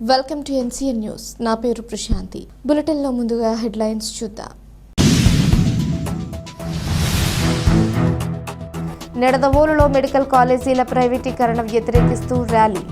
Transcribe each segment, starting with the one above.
Welcome to NCN news. నా పేరు ప్రశాంతి. బులెటిన్లో ముందుగా హెడ్లైన్స్ చూద్దాం. నిడదవోలులో మెడికల్ కాలేజీల ప్రైవేటీకరణ వ్యతిరేకిస్తూ ర్యాలీ.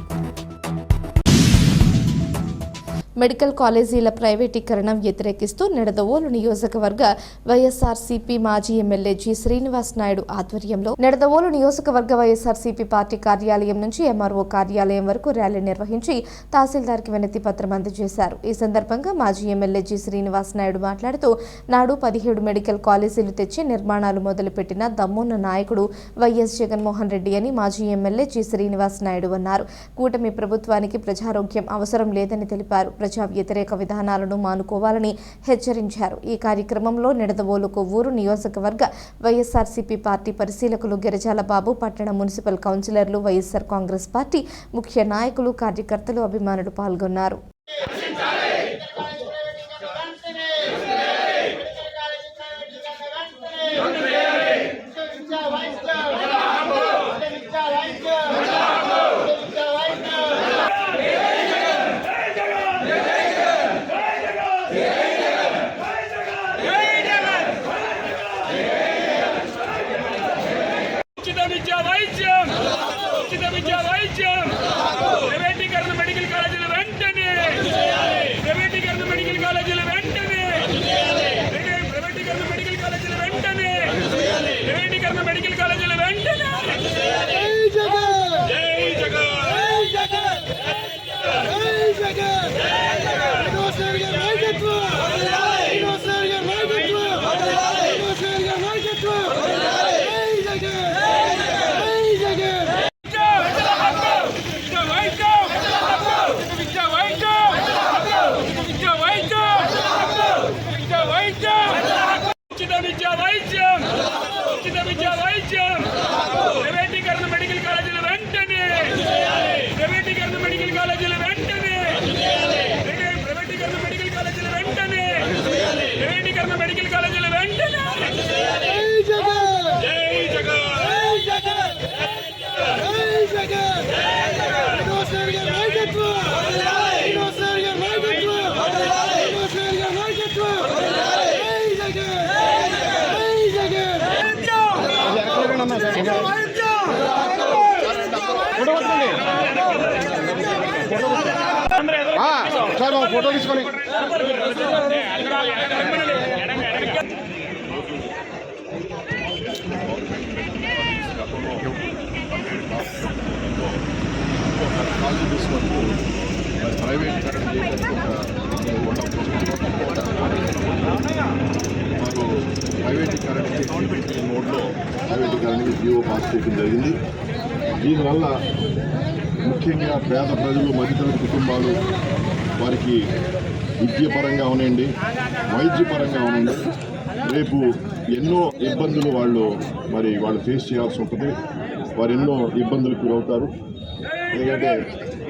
మెడికల్ కాలేజీల ప్రైవేటీకరణ వ్యతిరేకిస్తూ నిడదవోలు నియోజకవర్గ వైఎస్ఆర్సీపీ మాజీ ఎమ్మెల్యే జి శ్రీనివాస్ నాయుడు ఆధ్వర్యంలో నిడదవోలు నియోజకవర్గ వైఎస్ఆర్సీపీ పార్టీ కార్యాలయం నుంచి ఎంఆర్ఓ కార్యాలయం వరకు ర్యాలీ నిర్వహించి తహసీల్దార్కి వినతి పత్రం అందజేశారు. ఈ సందర్భంగా మాజీ ఎమ్మెల్యే జి శ్రీనివాస్ నాయుడు మాట్లాడుతూ నాడు 17 మెడికల్ కాలేజీలు తెచ్చి నిర్మాణాలు మొదలుపెట్టిన దమ్మున్న నాయకుడు వైఎస్ జగన్మోహన్ రెడ్డి అని మాజీ ఎమ్మెల్యే జి శ్రీనివాస్ నాయుడు అన్నారు. కూటమి ప్రభుత్వానికి ప్రజారోగ్యం అవసరం లేదని తెలిపారు. ప్రజా వ్యతిరేక విధానాలను మానుకోవాలని హెచ్చరించారు. ఈ కార్యక్రమంలో నిడదవోలు కొవ్వూరు నియోజకవర్గ వైఎస్ఆర్సీపీ పార్టీ పరిశీలకులు గిరిజాల బాబు, పట్టణ మున్సిపల్ కౌన్సిలర్లు, వైఎస్ఆర్ కాంగ్రెస్ పార్టీ ముఖ్య నాయకులు, కార్యకర్తలు, అభిమానులు పాల్గొన్నారు. ఫోటో తీసుకొని ప్రైవేట్ ప్రైవేటీకరణకి మోడ్లో ప్రైవేటీకరణకి జీవో పాస్ చేయడం జరిగింది. దీనివల్ల ముఖ్యంగా పేద ప్రజలు, మధ్యతరగతి కుటుంబాలు వారికి విద్యపరంగా ఉనండి, వైద్యపరంగా ఉనండి, రేపు ఎన్నో ఇబ్బందులు వాళ్ళు ఫేస్ చేయాల్సి ఉంటుంది. వారు ఎన్నో ఇబ్బందులకు గురవుతారు. ఎందుకంటే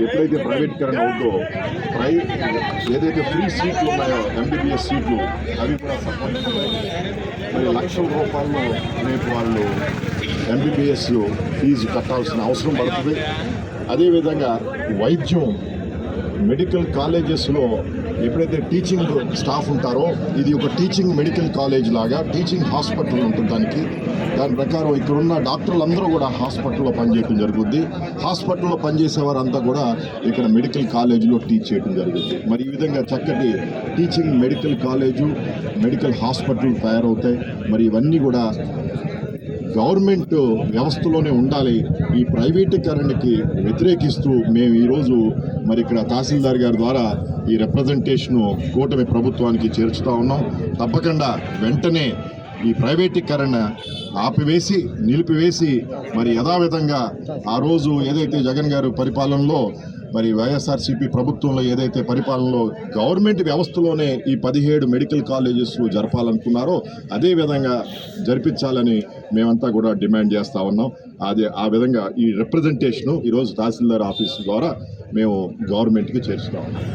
ఎప్పుడైతే ప్రైవేటీకరణ అవుతుందో ఏదైతే ఫ్రీ సీట్లు ఉన్నాయో ఎంబీబీఎస్ సీట్లు అవి కూడా మరి లక్షల రూపాయల్లో రేపు వాళ్ళు ఎంబీబీఎస్ ఫీజు కట్టాల్సిన అవసరం పడుతుంది. అదేవిధంగా వైద్యం మెడికల్ కాలేజెస్లో ఎప్పుడైతే టీచింగ్ స్టాఫ్ ఉంటారో ఇది ఒక టీచింగ్ మెడికల్ కాలేజ్ లాగా టీచింగ్ హాస్పిటల్ ఉంటుంది. దాని ప్రకారం ఇక్కడున్న డాక్టర్లందరూ కూడా హాస్పిటల్లో పనిచేయడం జరుగుద్ది. హాస్పిటల్లో పనిచేసేవారంతా కూడా ఇక్కడ మెడికల్ కాలేజీలో టీచ్ చేయడం జరుగుద్ది. మరి ఈ విధంగా చక్కటి teaching medical college, medical hospital తయారవుతాయి. మరి ఇవన్నీ కూడా గవర్నమెంట్ వ్యవస్థలోనే ఉండాలి. ఈ ప్రైవేటీకరణకి వ్యతిరేకిస్తూ మేము ఈరోజు ఇక్కడ తహసీల్దార్ గారి ద్వారా ఈ రిప్రజెంటేషను కూటమి ప్రభుత్వానికి చేర్చుతా ఉన్నాం. తప్పకుండా వెంటనే ఈ ప్రైవేటీకరణ ఆపివేసి నిలిపివేసి యథావిధంగా ఆ రోజు ఏదైతే జగన్ గారు పరిపాలనలో వైఎస్ఆర్సీపీ ప్రభుత్వంలో ఏదైతే పరిపాలనలో గవర్నమెంట్ వ్యవస్థలోనే ఈ 17 మెడికల్ కాలేజెస్ జరపాలనుకున్నారో అదేవిధంగా జరిపించాలని మేమంతా కూడా డిమాండ్ చేస్తూ ఉన్నాం. ఆ విధంగా ఈ రిప్రజెంటేషను ఈరోజు తహసీల్దార్ ఆఫీస్ ద్వారా మేము గవర్నమెంట్కి చేర్చుతా ఉన్నాం.